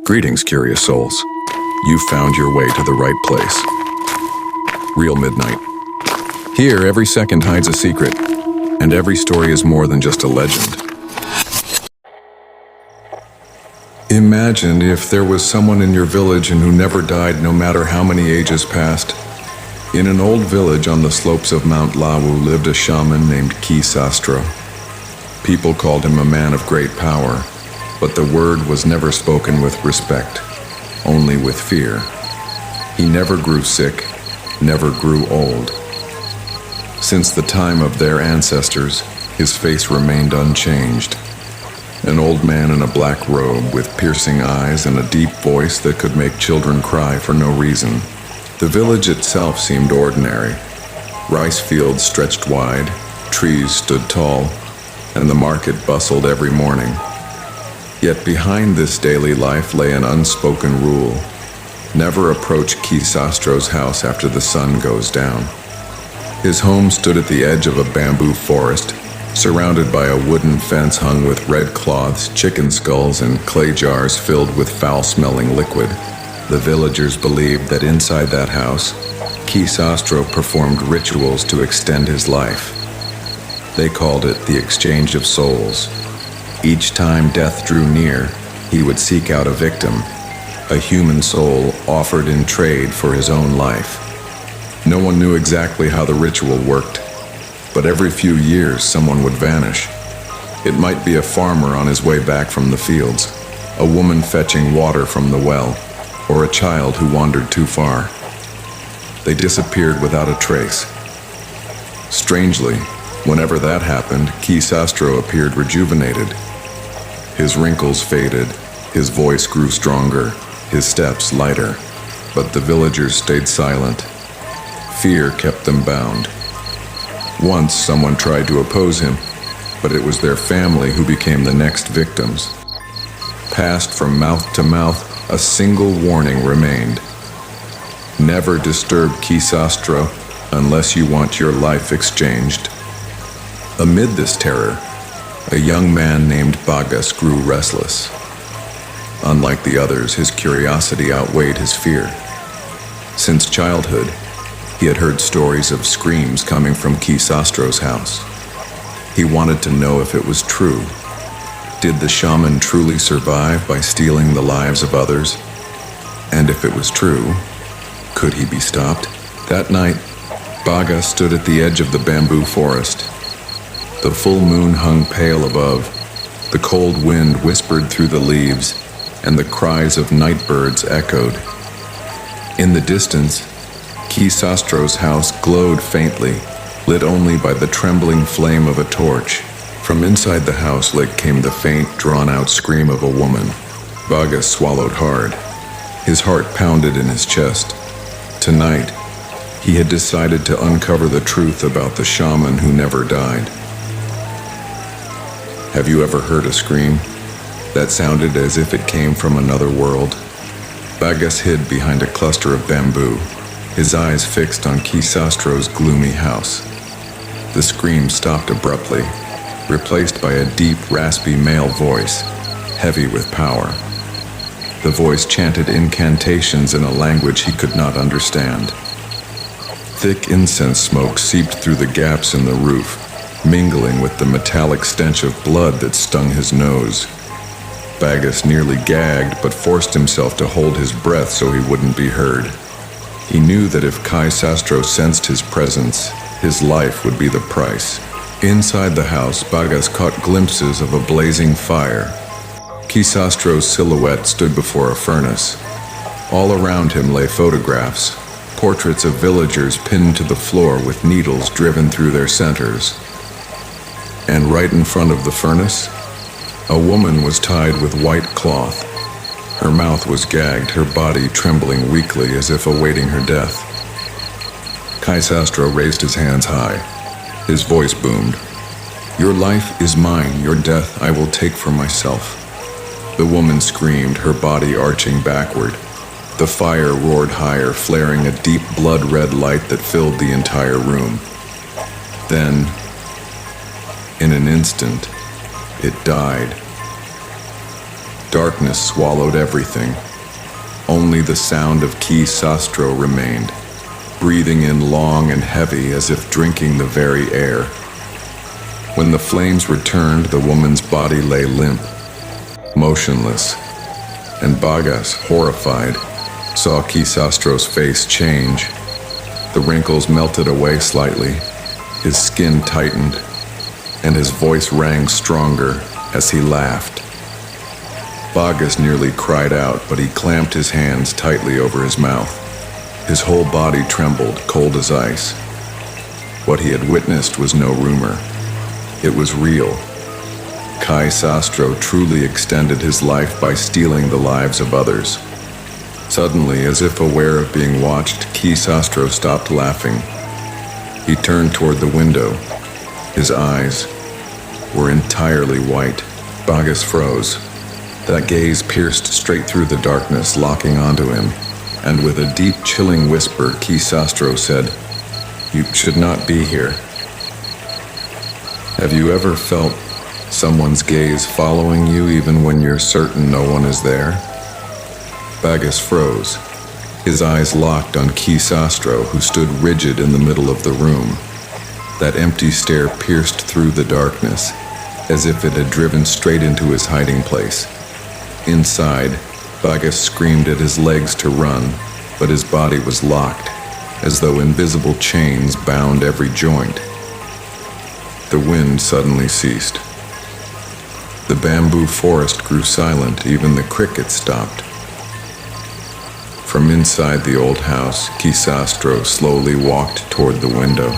Greetings, curious souls. You've found your way to the right place. Real Midnight. Here, every second hides a secret, and every story is more than just a legend. Imagine if there was someone in your village and who never died no matter how many ages passed. In an old village on the slopes of Mount Lawu lived a shaman named Ki Sastro. People called him a man of great power, but the word was never spoken with respect, only with fear. He never grew sick, never grew old. Since the time of their ancestors, his face remained unchanged. An old man in a black robe with piercing eyes and a deep voice that could make children cry for no reason. The village itself seemed ordinary. Rice fields stretched wide, trees stood tall, and the market bustled every morning. Yet behind this daily life lay an unspoken rule. Never approach Ki Sastro's house after the sun goes down. His home stood at the edge of a bamboo forest, surrounded by a wooden fence hung with red cloths, chicken skulls, and clay jars filled with foul-smelling liquid. The villagers believed that inside that house, Ki Sastro performed rituals to extend his life. They called it the exchange of souls. Each time death drew near, he would seek out a victim, a human soul offered in trade for his own life. No one knew exactly how the ritual worked, but every few years someone would vanish. It might be a farmer on his way back from the fields, a woman fetching water from the well, or a child who wandered too far. They disappeared without a trace. Strangely, whenever that happened, Ki Sastro appeared rejuvenated. His wrinkles faded, his voice grew stronger, his steps lighter, but the villagers stayed silent. Fear kept them bound. Once someone tried to oppose him, but it was their family who became the next victims. Passed from mouth to mouth, a single warning remained. Never disturb Ki Sastro unless you want your life exchanged. Amid this terror, a young man named Bagas grew restless. Unlike the others, his curiosity outweighed his fear. Since childhood, he had heard stories of screams coming from Ki Sastro's house. He wanted to know if it was true. Did the shaman truly survive by stealing the lives of others? And if it was true, could he be stopped? That night, Bagas stood at the edge of the bamboo forest. The full moon hung pale above. The cold wind whispered through the leaves, and the cries of night birds echoed. In the distance, Ki Sastro's house glowed faintly, lit only by the trembling flame of a torch. From inside the house came the faint, drawn-out scream of a woman. Bagas swallowed hard. His heart pounded in his chest. Tonight, he had decided to uncover the truth about the shaman who never died. Have you ever heard a scream that sounded as if it came from another world? Bagas hid behind a cluster of bamboo, his eyes fixed on Ki Sastro's gloomy house. The scream stopped abruptly, replaced by a deep, raspy male voice, heavy with power. The voice chanted incantations in a language he could not understand. Thick incense smoke seeped through the gaps in the roof, mingling with the metallic stench of blood that stung his nose. Bagas nearly gagged, but forced himself to hold his breath so he wouldn't be heard. He knew that if Ki Sastro sensed his presence, his life would be the price. Inside the house, Bagas caught glimpses of a blazing fire. Ki Sastro's silhouette stood before a furnace. All around him lay photographs, portraits of villagers pinned to the floor with needles driven through their centers. And right in front of the furnace, a woman was tied with white cloth. Her mouth was gagged, her body trembling weakly as if awaiting her death. Ki Sastro raised his hands high. His voice boomed. "Your life is mine, your death I will take for myself." The woman screamed, her body arching backward. The fire roared higher, flaring a deep blood-red light that filled the entire room. Then, in an instant, it died. Darkness swallowed everything. Only the sound of Ki Sastro remained, breathing in long and heavy as if drinking the very air. When the flames returned, the woman's body lay limp, motionless, and Bagas, horrified, saw Ki Sastro's face change. The wrinkles melted away slightly, his skin tightened, and his voice rang stronger as he laughed. Bagas nearly cried out, but he clamped his hands tightly over his mouth. His whole body trembled, cold as ice. What he had witnessed was no rumor. It was real. Ki Sastro truly extended his life by stealing the lives of others. Suddenly, as if aware of being watched, Ki Sastro stopped laughing. He turned toward the window. His eyes were entirely white. Bagas froze. That gaze pierced straight through the darkness, locking onto him. And with a deep, chilling whisper, Ki Sastro said, "You should not be here." Have you ever felt someone's gaze following you even when you're certain no one is there? Bagas froze. His eyes locked on Ki Sastro, who stood rigid in the middle of the room. That empty stare pierced through the darkness, as if it had driven straight into his hiding place. Inside, Bagas screamed at his legs to run, but his body was locked, as though invisible chains bound every joint. The wind suddenly ceased. The bamboo forest grew silent, even the crickets stopped. From inside the old house, Ki Sastro slowly walked toward the window.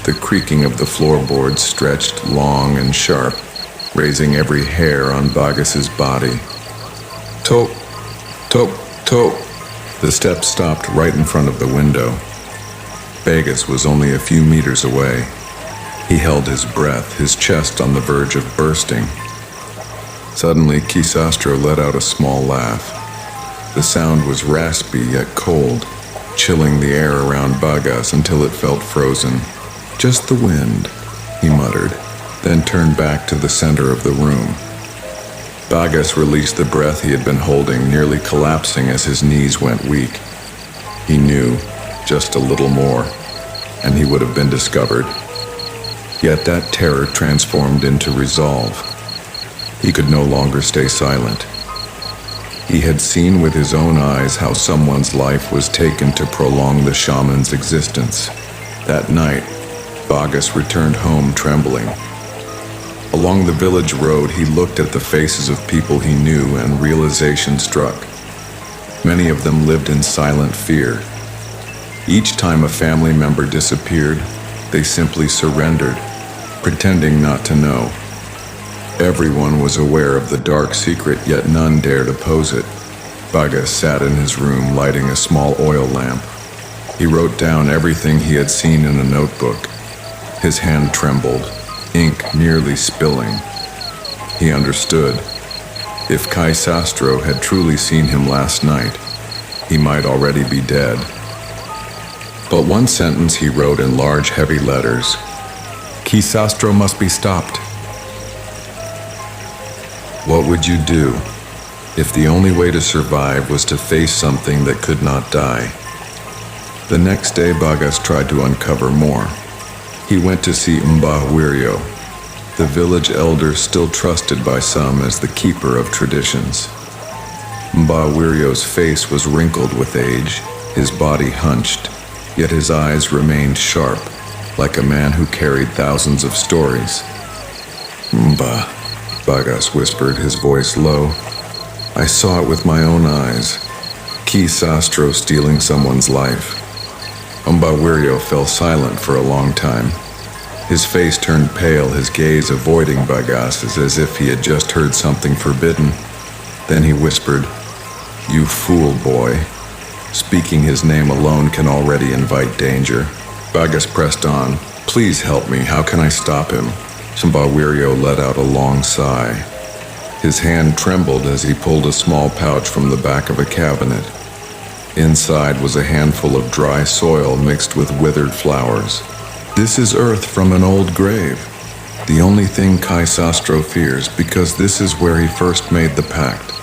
The creaking of the floorboards stretched long and sharp, raising every hair on Bagas's body. Tope, tope, tope. The steps stopped right in front of the window. Bagas was only a few meters away. He held his breath, his chest on the verge of bursting. Suddenly, Ki Sastro let out a small laugh. The sound was raspy yet cold, chilling the air around Bagas until it felt frozen. "Just the wind," he muttered, then turned back to the center of the room. Bagas released the breath he had been holding, nearly collapsing as his knees went weak. He knew just a little more, and he would have been discovered. Yet that terror transformed into resolve. He could no longer stay silent. He had seen with his own eyes how someone's life was taken to prolong the shaman's existence. That night, Bagas returned home trembling. Along the village road, he looked at the faces of people he knew, and realization struck. Many of them lived in silent fear. Each time a family member disappeared, they simply surrendered, pretending not to know. Everyone was aware of the dark secret, yet none dared oppose it. Bagas sat in his room, lighting a small oil lamp. He wrote down everything he had seen in a notebook. His hand trembled, ink nearly spilling. He understood. If Ki Sastro had truly seen him last night, he might already be dead. But one sentence he wrote in large, heavy letters: "Ki Sastro must be stopped." What would you do if the only way to survive was to face something that could not die? The next day, Bagas tried to uncover more. He went to see Wirio, the village elder still trusted by some as the keeper of traditions. Wirio's face was wrinkled with age, his body hunched, yet his eyes remained sharp, like a man who carried thousands of stories. Bagas whispered, his voice low. "I saw it with my own eyes. Ki Sastro stealing someone's life." Wirio fell silent for a long time. His face turned pale, his gaze avoiding Bagas's as if he had just heard something forbidden. Then he whispered, "You fool, boy. Speaking his name alone can already invite danger." Bagas pressed on. "Please help me. How can I stop him?" Wirio let out a long sigh. His hand trembled as he pulled a small pouch from the back of a cabinet. Inside was a handful of dry soil mixed with withered flowers. "This is earth from an old grave." The only thing Sastro fears, because this is where he first made the pact.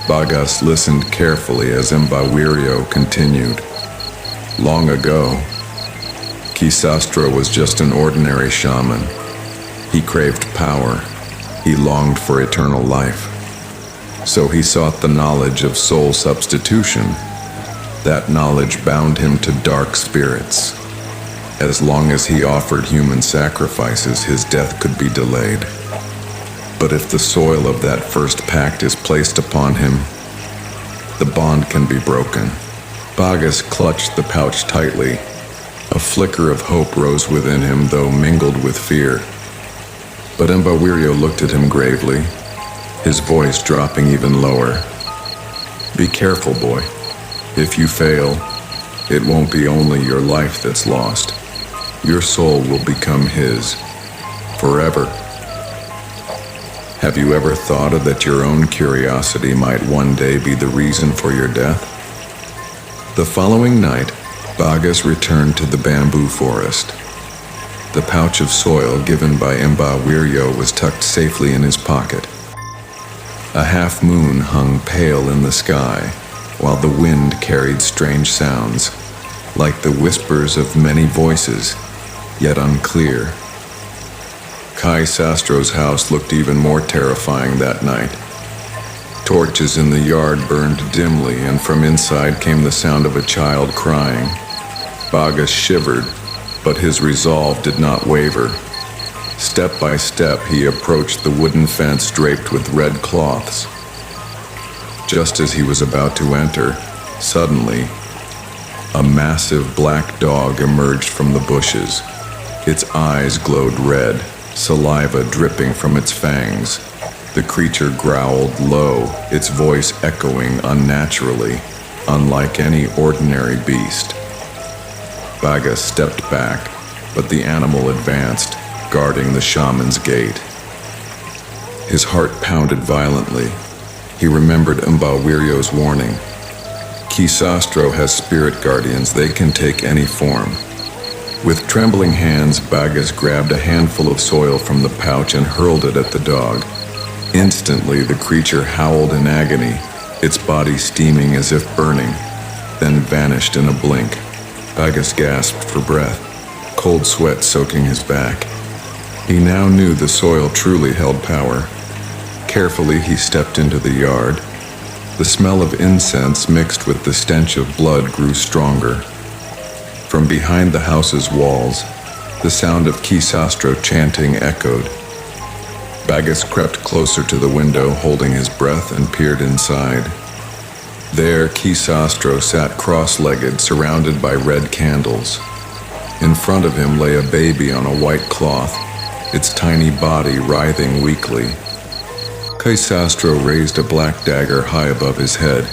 Bagas listened carefully as Mbawirio continued. Long ago, Sastro was just an ordinary shaman. He craved power. He longed for eternal life. So he sought the knowledge of soul substitution. That knowledge bound him to dark spirits. As long as he offered human sacrifices, his death could be delayed. But if the soil of that first pact is placed upon him, the bond can be broken. Bagas clutched the pouch tightly. A flicker of hope rose within him, though mingled with fear. But Mbawirio looked at him gravely, his voice dropping even lower. Be careful, boy. If you fail, it won't be only your life that's lost. Your soul will become his, forever. Have you ever thought that your own curiosity might one day be the reason for your death? The following night, Bagas returned to the bamboo forest. The pouch of soil given by Mbawirio was tucked safely in his pocket. A half moon hung pale in the sky, while the wind carried strange sounds, like the whispers of many voices, yet unclear. Sastro's house looked even more terrifying that night. Torches in the yard burned dimly, and from inside came the sound of a child crying. Bagas shivered, but his resolve did not waver. Step by step, he approached the wooden fence draped with red cloths. Just as he was about to enter, suddenly, a massive black dog emerged from the bushes. Its eyes glowed red, saliva dripping from its fangs. The creature growled low, its voice echoing unnaturally, unlike any ordinary beast. Bagas stepped back, but the animal advanced, guarding the shaman's gate. His heart pounded violently. He remembered Mbawirio's warning. Sastro has spirit guardians. They can take any form. With trembling hands, Bagas grabbed a handful of soil from the pouch and hurled it at the dog. Instantly, the creature howled in agony, its body steaming as if burning, then vanished in a blink. Bagas gasped for breath, cold sweat soaking his back. He now knew the soil truly held power. Carefully, he stepped into the yard. The smell of incense mixed with the stench of blood grew stronger. From behind the house's walls, the sound of Sastro chanting echoed. Bagas crept closer to the window, holding his breath, and peered inside. There, Sastro sat cross-legged, surrounded by red candles. In front of him lay a baby on a white cloth, its tiny body writhing weakly. Sastro raised a black dagger high above his head.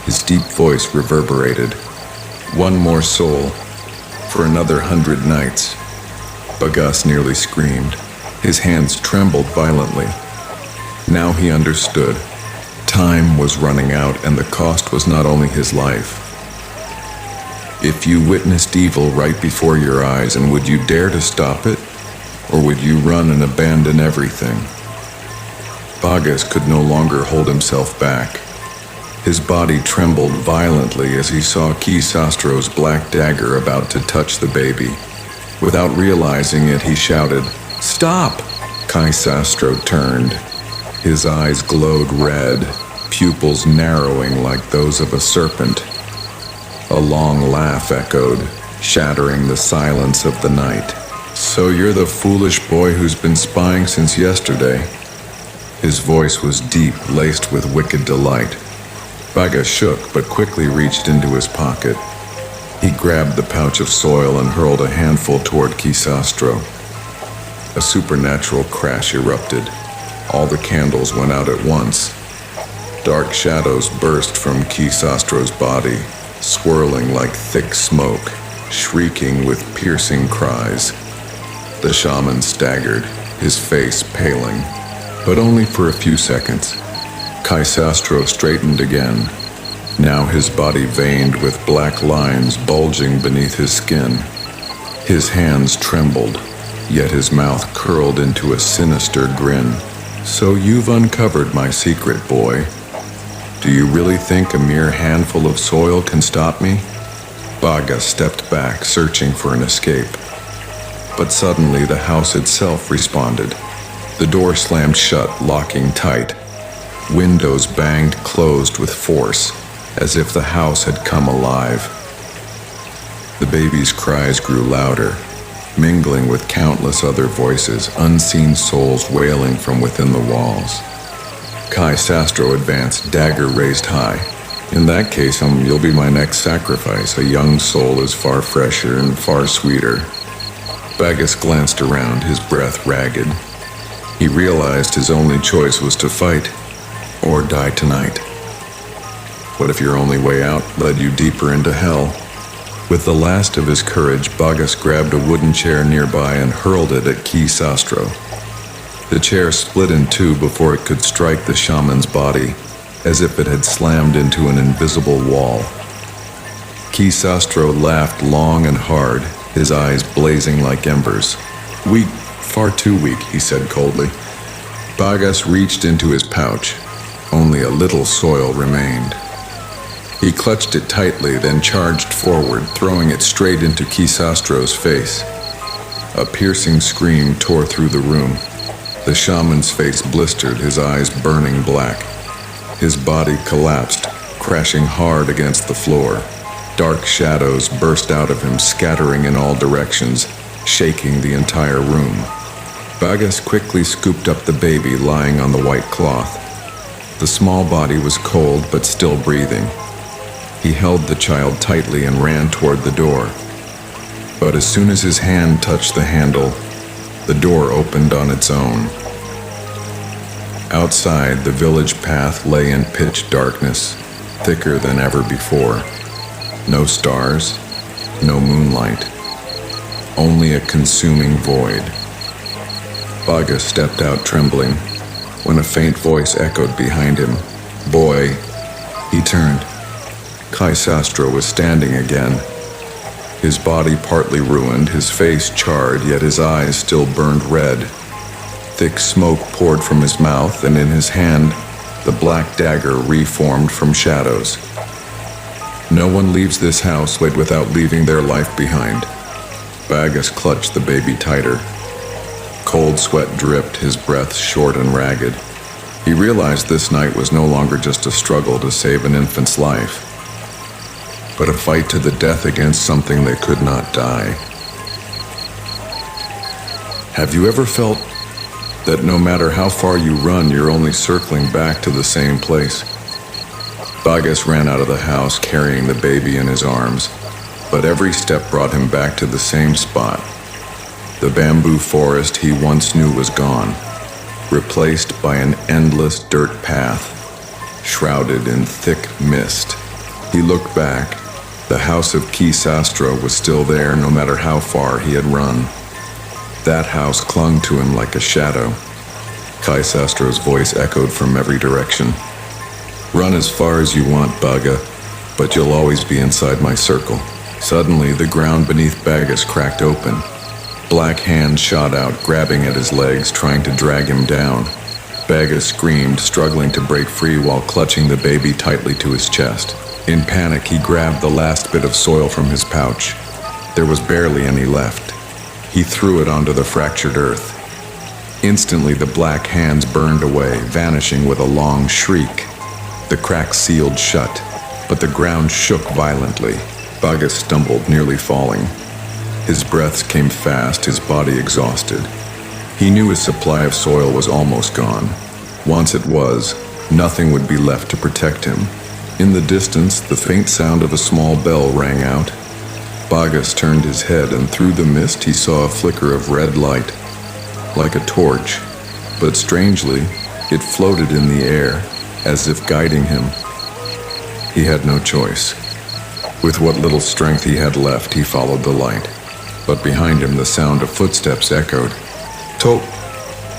His deep voice reverberated. One more soul, for another 100 nights. Bagas nearly screamed. His hands trembled violently. Now he understood. Time was running out, and the cost was not only his life. If you witnessed evil right before your eyes, and would you dare to stop it? Or would you run and abandon everything? Bagas could no longer hold himself back. His body trembled violently as he saw Sastro's black dagger about to touch the baby. Without realizing it, he shouted, "Stop!" Sastro turned. His eyes glowed red, pupils narrowing like those of a serpent. A long laugh echoed, shattering the silence of the night. "So you're the foolish boy who's been spying since yesterday." His voice was deep, laced with wicked delight. Bagas shook, but quickly reached into his pocket. He grabbed the pouch of soil and hurled a handful toward Sastro. A supernatural crash erupted. All the candles went out at once. Dark shadows burst from Sastro's body, swirling like thick smoke, shrieking with piercing cries. The shaman staggered, his face paling, but only for a few seconds. Sastro straightened again. Now his body veined with black lines bulging beneath his skin. His hands trembled, yet his mouth curled into a sinister grin. "So you've uncovered my secret, boy. Do you really think a mere handful of soil can stop me?" Baga stepped back, searching for an escape. But suddenly the house itself responded. The door slammed shut, locking tight. Windows banged closed with force, as if the house had come alive. The baby's cries grew louder, mingling with countless other voices, unseen souls wailing from within the walls. Kai Sastro advanced, dagger raised high. "In that case, you'll be my next sacrifice. A young soul is far fresher and far sweeter." Bagas glanced around, his breath ragged. He realized his only choice was to fight or die tonight. What if your only way out led you deeper into hell? With the last of his courage, Bagas grabbed a wooden chair nearby and hurled it at Ki Sastro. The chair split in two before it could strike the shaman's body, as if it had slammed into an invisible wall. Ki Sastro laughed long and hard, his eyes blazing like embers. "Weak, far too weak," he said coldly. Bagas reached into his pouch. Only a little soil remained. He clutched it tightly, then charged forward, throwing it straight into Ki Sastro's face. A piercing scream tore through the room. The shaman's face blistered, his eyes burning black. His body collapsed, crashing hard against the floor. Dark shadows burst out of him, scattering in all directions, shaking the entire room. Bagas quickly scooped up the baby lying on the white cloth. The small body was cold but still breathing. He held the child tightly and ran toward the door. But as soon as his hand touched the handle, the door opened on its own. Outside, the village path lay in pitch darkness, thicker than ever before. No stars, no moonlight, only a consuming void. Baga stepped out trembling, when a faint voice echoed behind him. "Boy." He turned. Kai Sastro was standing again. His body partly ruined, his face charred, yet his eyes still burned red. Thick smoke poured from his mouth, and in his hand, the black dagger reformed from shadows. "No one leaves this house without leaving their life behind." Bagas clutched the baby tighter. Cold sweat dripped, his breath short and ragged. He realized this night was no longer just a struggle to save an infant's life, but a fight to the death against something that could not die. Have you ever felt that no matter how far you run, you're only circling back to the same place? Bagas ran out of the house carrying the baby in his arms, but every step brought him back to the same spot. The bamboo forest he once knew was gone, replaced by an endless dirt path, shrouded in thick mist. He looked back. The house of Ki Sastro was still there, no matter how far he had run. That house clung to him like a shadow. Kai Sastro's voice echoed from every direction. "Run as far as you want, Baga, but you'll always be inside my circle." Suddenly, the ground beneath Bagas cracked open. Black hands shot out, grabbing at his legs, trying to drag him down. Bagas screamed, struggling to break free while clutching the baby tightly to his chest. In panic, he grabbed the last bit of soil from his pouch. There was barely any left. He threw it onto the fractured earth. Instantly, the black hands burned away, vanishing with a long shriek. The crack sealed shut, but the ground shook violently. Bagas stumbled, nearly falling. His breaths came fast, his body exhausted. He knew his supply of soil was almost gone. Once it was, nothing would be left to protect him. In the distance, the faint sound of a small bell rang out. Bagas turned his head, and through the mist he saw a flicker of red light, like a torch. But strangely, it floated in the air, as if guiding him. He had no choice. With what little strength he had left, he followed the light. But behind him, the sound of footsteps echoed. "Tope!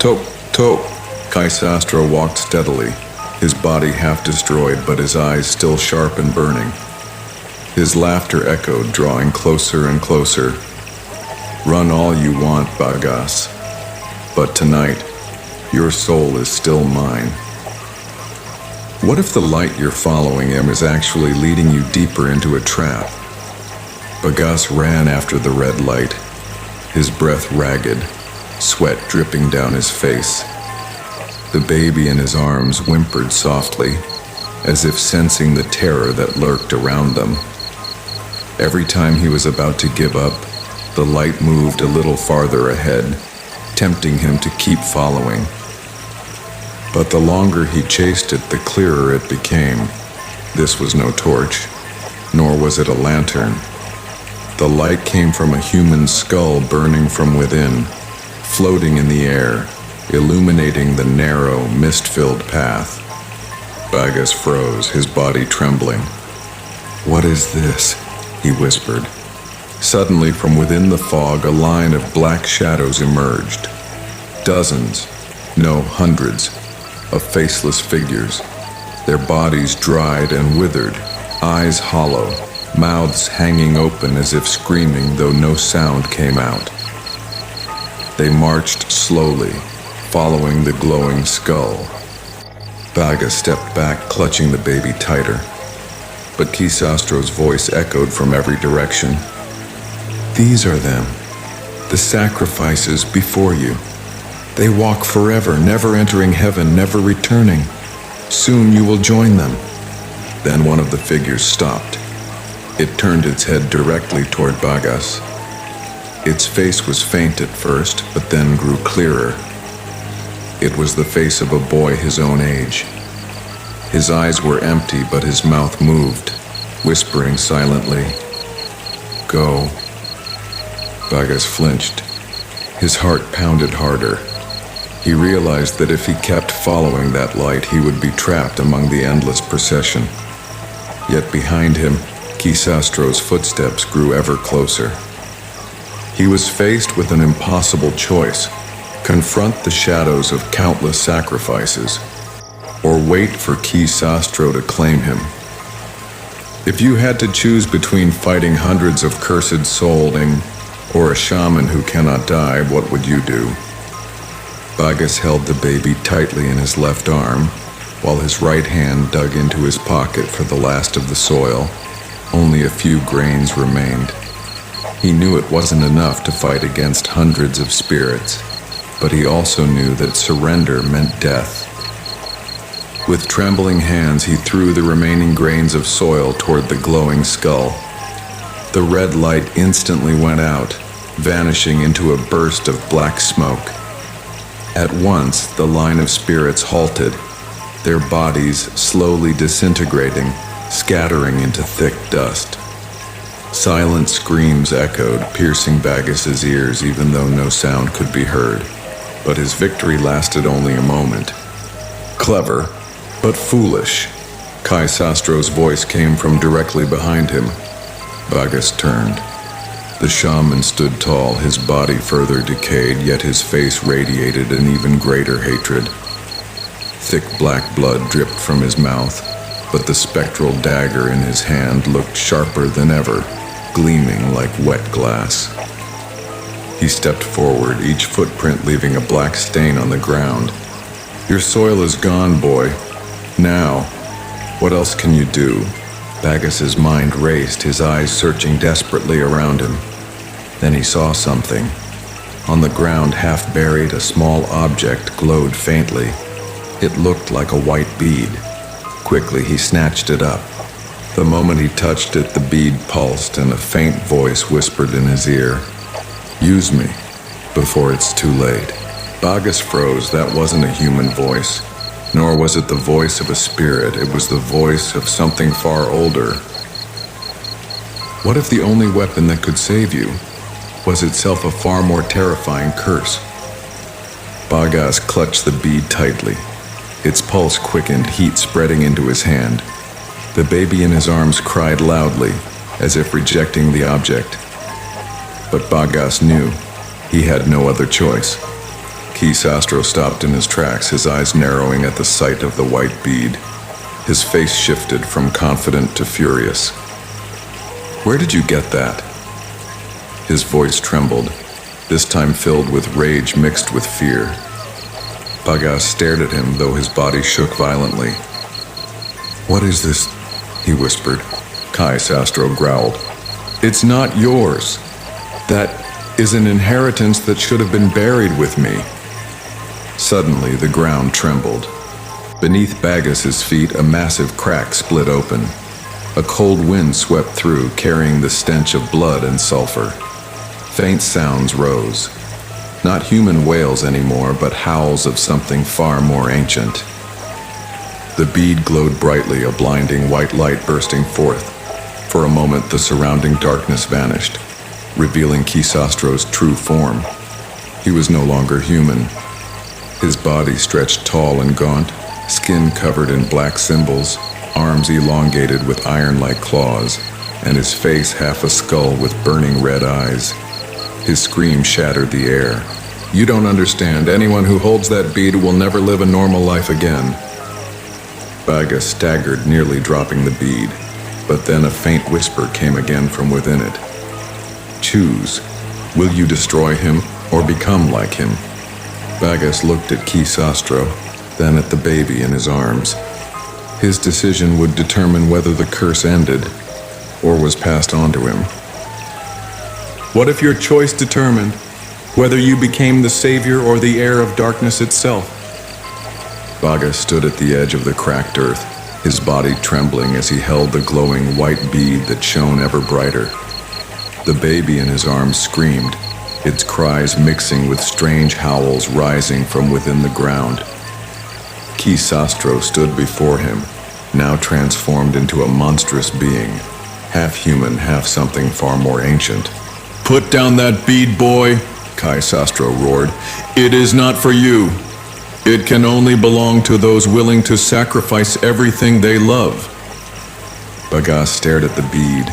Tope! Tope!" Kai Sastro walked steadily, his body half destroyed, but his eyes still sharp and burning. His laughter echoed, drawing closer and closer. Run all you want, Bagas. But tonight, your soul is still mine. What if the light you're following him is actually leading you deeper into a trap? Bagas ran after the red light, his breath ragged, sweat dripping down his face. The baby in his arms whimpered softly, as if sensing the terror that lurked around them. Every time he was about to give up, the light moved a little farther ahead, tempting him to keep following. But the longer he chased it, the clearer it became. This was no torch, nor was it a lantern. The light came from a human skull burning from within, floating in the air, illuminating the narrow, mist-filled path. Bagas froze, his body trembling. "What is this?" he whispered. Suddenly, from within the fog, a line of black shadows emerged. Dozens, no, hundreds, of faceless figures, their bodies dried and withered, eyes hollow, mouths hanging open as if screaming, though no sound came out. They marched slowly, following the glowing skull. Bagas stepped back, clutching the baby tighter. But Kisastro's voice echoed from every direction. "These are them, the sacrifices before you. They walk forever, never entering heaven, never returning. Soon you will join them." Then one of the figures stopped. It turned its head directly toward Bagas. Its face was faint at first, but then grew clearer. It was the face of a boy his own age. His eyes were empty, but his mouth moved, whispering silently, "Go." Bagas flinched. His heart pounded harder. He realized that if he kept following that light, he would be trapped among the endless procession. Yet behind him, Kisastro's footsteps grew ever closer. He was faced with an impossible choice: confront the shadows of countless sacrifices, or wait for Kisastro to claim him. If you had to choose between fighting hundreds of cursed souls or a shaman who cannot die, what would you do? Bagas held the baby tightly in his left arm, while his right hand dug into his pocket for the last of the soil. Only a few grains remained. He knew it wasn't enough to fight against hundreds of spirits, but he also knew that surrender meant death. With trembling hands, he threw the remaining grains of soil toward the glowing skull. The red light instantly went out, vanishing into a burst of black smoke. At once, the line of spirits halted, their bodies slowly disintegrating, scattering into thick dust. Silent screams echoed, piercing Bagas's ears even though no sound could be heard. But his victory lasted only a moment. "Clever, but foolish." Kisastro's voice came from directly behind him. Bagas turned. The shaman stood tall, his body further decayed, yet his face radiated an even greater hatred. Thick black blood dripped from his mouth, but the spectral dagger in his hand looked sharper than ever, gleaming like wet glass. He stepped forward, each footprint leaving a black stain on the ground. "Your soil is gone, boy. Now, what else can you do?" Bagas's mind raced, his eyes searching desperately around him. Then he saw something. On the ground, half buried, a small object glowed faintly. It looked like a white bead. Quickly, he snatched it up. The moment he touched it, the bead pulsed and a faint voice whispered in his ear, "Use me, before it's too late." Bagas froze. That wasn't a human voice, nor was it the voice of a spirit. It was the voice of something far older. What if the only weapon that could save you was itself a far more terrifying curse? Bagas clutched the bead tightly. Its pulse quickened, heat spreading into his hand. The baby in his arms cried loudly, as if rejecting the object. But Bagas knew he had no other choice. Kisastro stopped in his tracks, his eyes narrowing at the sight of the white bead. His face shifted from confident to furious. "Where did you get that?" His voice trembled, this time filled with rage mixed with fear. Bagas stared at him, though his body shook violently. "What is this?" he whispered. Kai Sastro growled. "It's not yours. That is an inheritance that should have been buried with me." Suddenly, the ground trembled. Beneath Bagas's feet, a massive crack split open. A cold wind swept through, carrying the stench of blood and sulfur. Faint sounds rose. Not human wails anymore, but howls of something far more ancient. The bead glowed brightly, a blinding white light bursting forth. For a moment, the surrounding darkness vanished, revealing Kisastro's true form. He was no longer human. His body stretched tall and gaunt, skin covered in black symbols, arms elongated with iron-like claws, and his face half a skull with burning red eyes. His scream shattered the air. "You don't understand. Anyone who holds that bead will never live a normal life again." Bagas staggered, nearly dropping the bead, but then a faint whisper came again from within it. "Choose. Will you destroy him or become like him?" Bagas looked at Kisastro, then at the baby in his arms. His decision would determine whether the curse ended or was passed on to him. "What if your choice determined whether you became the savior or the heir of darkness itself?" Bagas stood at the edge of the cracked earth, his body trembling as he held the glowing white bead that shone ever brighter. The baby in his arms screamed, its cries mixing with strange howls rising from within the ground. Kisastro stood before him, now transformed into a monstrous being, half human, half something far more ancient. "Put down that bead, boy," Kisastro roared. "It is not for you. It can only belong to those willing to sacrifice everything they love." Bagas stared at the bead.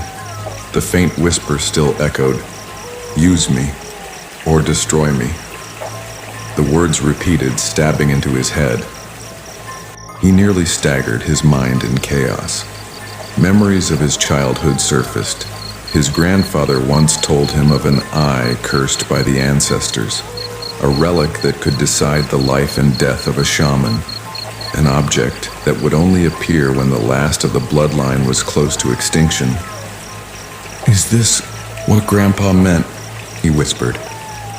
The faint whisper still echoed, "Use me, or destroy me." The words repeated, stabbing into his head. He nearly staggered, his mind in chaos. Memories of his childhood surfaced. His grandfather once told him of an eye cursed by the ancestors, a relic that could decide the life and death of a shaman, an object that would only appear when the last of the bloodline was close to extinction. "Is this what Grandpa meant?" he whispered.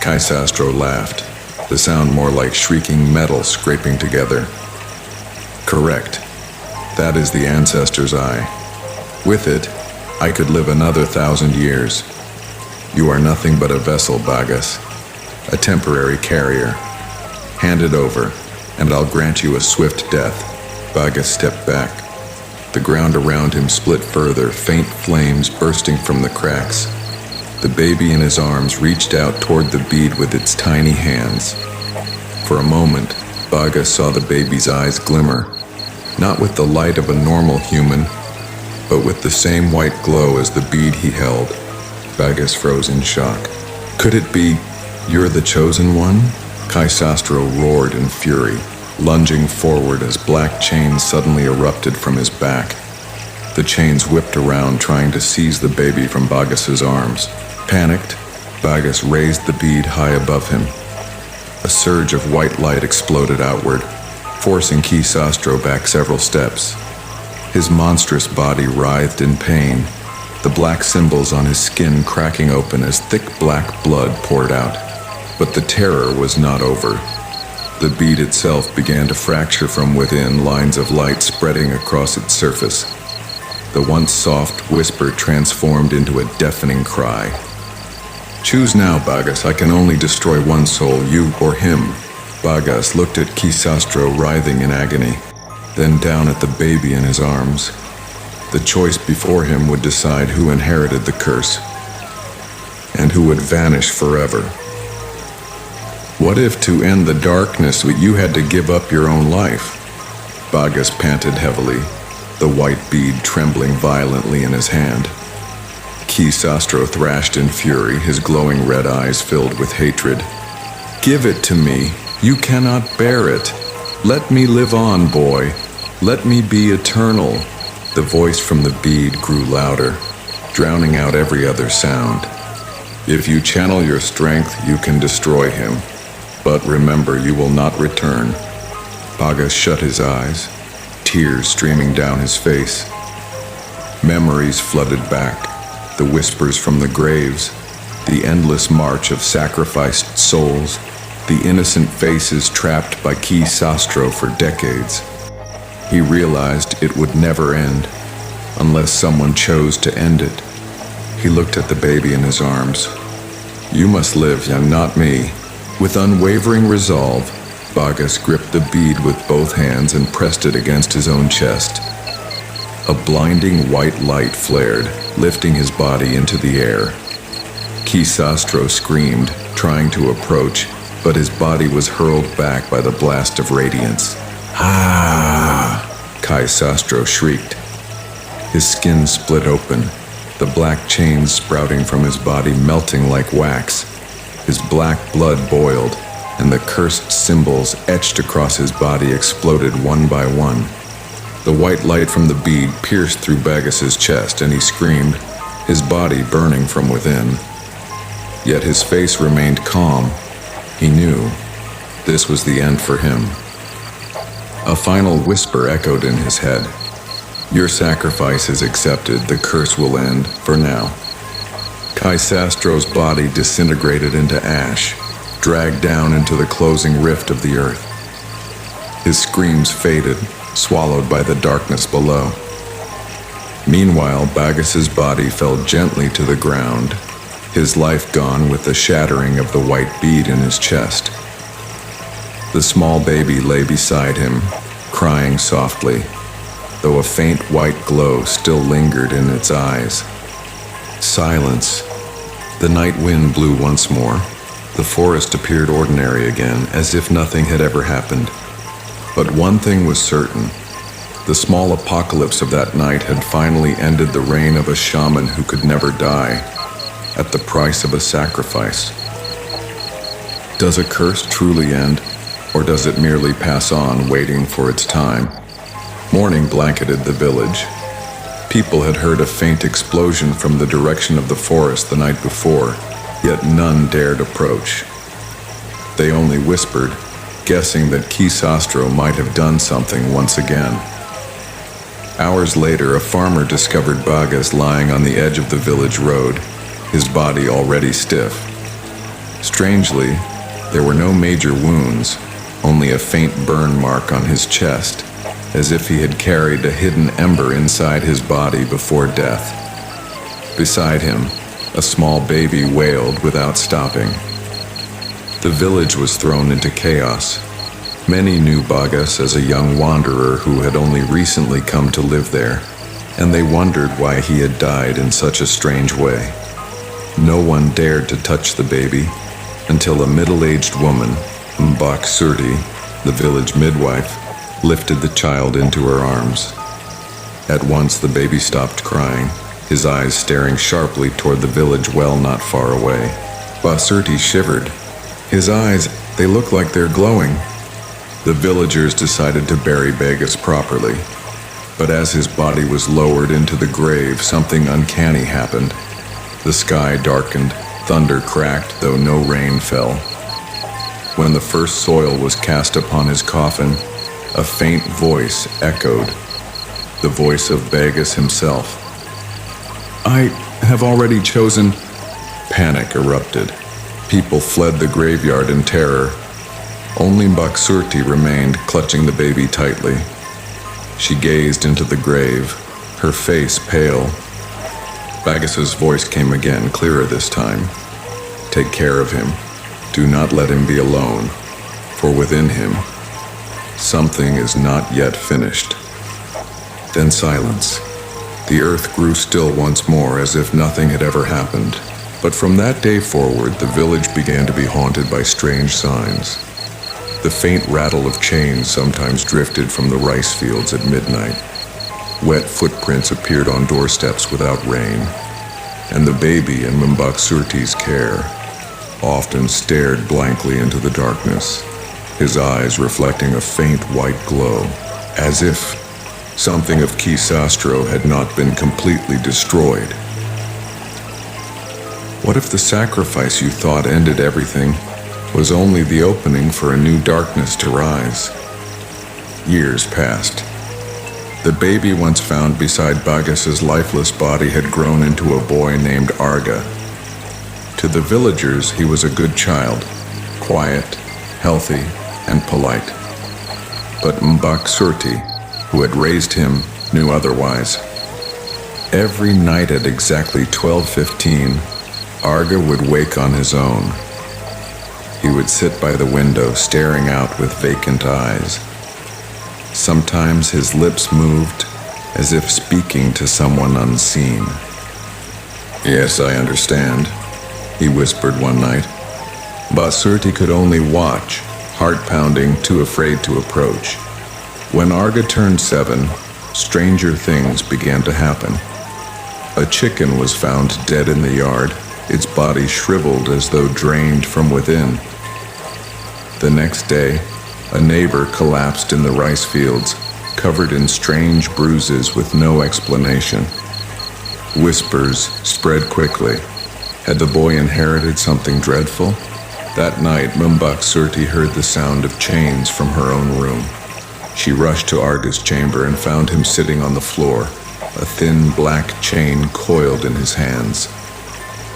Kisastro laughed, the sound more like shrieking metal scraping together. "Correct. That is the ancestor's eye. With it, I could live another 1,000 years. You are nothing but a vessel, Bagas, a temporary carrier. Hand it over, and I'll grant you a swift death." Bagas stepped back. The ground around him split further, faint flames bursting from the cracks. The baby in his arms reached out toward the bead with its tiny hands. For a moment, Bagas saw the baby's eyes glimmer, not with the light of a normal human, but with the same white glow as the bead he held. Bagas froze in shock. "Could it be, you're the chosen one?" Kisastro roared in fury, lunging forward as black chains suddenly erupted from his back. The chains whipped around, trying to seize the baby from Bagas's arms. Panicked, Bagas raised the bead high above him. A surge of white light exploded outward, forcing Kisastro back several steps. His monstrous body writhed in pain, the black symbols on his skin cracking open as thick black blood poured out. But the terror was not over. The bead itself began to fracture from within, lines of light spreading across its surface. The once soft whisper transformed into a deafening cry. "Choose now, Bagas. I can only destroy one soul, you or him." Bagas looked at Kisastro writhing in agony, then down at the baby in his arms. The choice before him would decide who inherited the curse, and who would vanish forever. What if, to end the darkness, you had to give up your own life? Bagas panted heavily, the white bead trembling violently in his hand. Kisastro thrashed in fury, his glowing red eyes filled with hatred. "Give it to me. You cannot bear it. Let me live on, boy. Let me be eternal." The voice from the bead grew louder, drowning out every other sound. If you channel your strength, you can destroy him. But remember, you will not return. Bagas shut his eyes, tears streaming down his face. Memories flooded back, the whispers from the graves, the endless march of sacrificed souls, the innocent faces trapped by Ki Sastro for decades. He realized it would never end, unless someone chose to end it. He looked at the baby in his arms. You must live, and not me. With unwavering resolve, Bagas gripped the bead with both hands and pressed it against his own chest. A blinding white light flared, lifting his body into the air. Ki Sastro screamed, trying to approach, but his body was hurled back by the blast of radiance. Ah! Ki Sastro shrieked. His skin split open, the black chains sprouting from his body melting like wax. His black blood boiled, and the cursed symbols etched across his body exploded one by one. The white light from the bead pierced through Bagas's chest, and he screamed, his body burning from within. Yet his face remained calm. He knew this was the end for him. A final whisper echoed in his head. Your sacrifice is accepted. The curse will end, for now. Ki Sastro's body disintegrated into ash, dragged down into the closing rift of the earth. His screams faded, swallowed by the darkness below. Meanwhile, Bagas's body fell gently to the ground, his life gone with the shattering of the white bead in his chest. The small baby lay beside him, crying softly, though a faint white glow still lingered in its eyes. Silence. The night wind blew once more. The forest appeared ordinary again, as if nothing had ever happened. But one thing was certain. The small apocalypse of that night had finally ended the reign of a shaman who could never die, at the price of a sacrifice. Does a curse truly end, or does it merely pass on, waiting for its time? Morning blanketed the village. People had heard a faint explosion from the direction of the forest the night before, yet none dared approach. They only whispered, guessing that Ki Sastro might have done something once again. Hours later, a farmer discovered Bagas lying on the edge of the village road, his body already stiff. Strangely, there were no major wounds, only a faint burn mark on his chest, as if he had carried a hidden ember inside his body before death. Beside him, a small baby wailed without stopping. The village was thrown into chaos. Many knew Bagas as a young wanderer who had only recently come to live there, and they wondered why he had died in such a strange way. No one dared to touch the baby until a middle-aged woman, Mbak-Surti, the village midwife, lifted the child into her arms. At once the baby stopped crying, his eyes staring sharply toward the village well not far away. Mbak-Surti shivered. His eyes, they look like they're glowing. The villagers decided to bury Bagas properly, but as his body was lowered into the grave, something uncanny happened. The sky darkened, thunder cracked, though no rain fell. When the first soil was cast upon his coffin, a faint voice echoed, the voice of Bagas himself. I have already chosen. Panic erupted. People fled the graveyard in terror. Only Mbak-Surti remained, clutching the baby tightly. She gazed into the grave, her face pale. Bagas's voice came again, clearer this time. Take care of him. Do not let him be alone, for within him, something is not yet finished. Then silence. The earth grew still once more, as if nothing had ever happened. But from that day forward, the village began to be haunted by strange signs. The faint rattle of chains sometimes drifted from the rice fields at midnight. Wet footprints appeared on doorsteps without rain, and the baby in Mbak-Surti's care often stared blankly into the darkness, his eyes reflecting a faint white glow, as if something of Ki Sastro had not been completely destroyed. What if the sacrifice you thought ended everything was only the opening for a new darkness to rise? Years passed. The baby once found beside Bagas's lifeless body had grown into a boy named Arga. To the villagers, he was a good child, quiet, healthy, and polite. But Mbak Surti, who had raised him, knew otherwise. Every night at exactly 12:15, Arga would wake on his own. He would sit by the window, staring out with vacant eyes. Sometimes his lips moved, as if speaking to someone unseen. "Yes, I understand," he whispered one night. Basurti could only watch, heart pounding, too afraid to approach. When Arga turned 7, stranger things began to happen. A chicken was found dead in the yard, its body shriveled as though drained from within. The next day, a neighbor collapsed in the rice fields, covered in strange bruises with no explanation. Whispers spread quickly. Had the boy inherited something dreadful? That night, Mbak Surti heard the sound of chains from her own room. She rushed to Arga's chamber and found him sitting on the floor, a thin black chain coiled in his hands.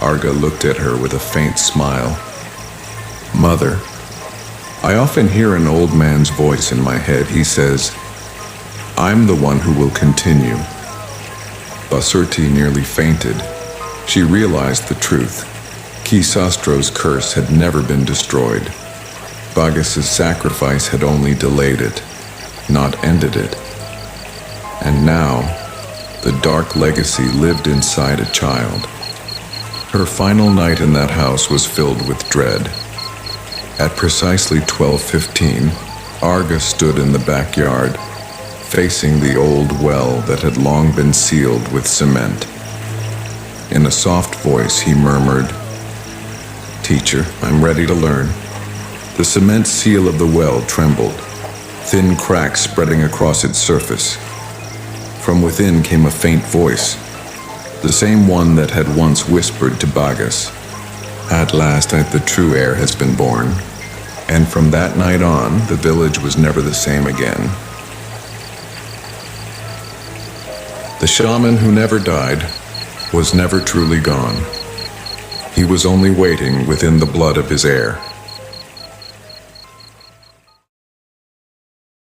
Arga looked at her with a faint smile. "Mother, I often hear an old man's voice in my head. He says, 'I'm the one who will continue.'" Basurti nearly fainted. She realized the truth. Kisastro's curse had never been destroyed. Bagas's sacrifice had only delayed it, not ended it. And now, the dark legacy lived inside a child. Her final night in that house was filled with dread. At precisely 12:15, Arga stood in the backyard, facing the old well that had long been sealed with cement. In a soft voice, he murmured, "Teacher, I'm ready to learn." The cement seal of the well trembled, thin cracks spreading across its surface. From within came a faint voice, the same one that had once whispered to Bagas, "At last the true heir has been born." And from that night on, the village was never the same again. The shaman who never died was never truly gone. He was only waiting within the blood of his heir.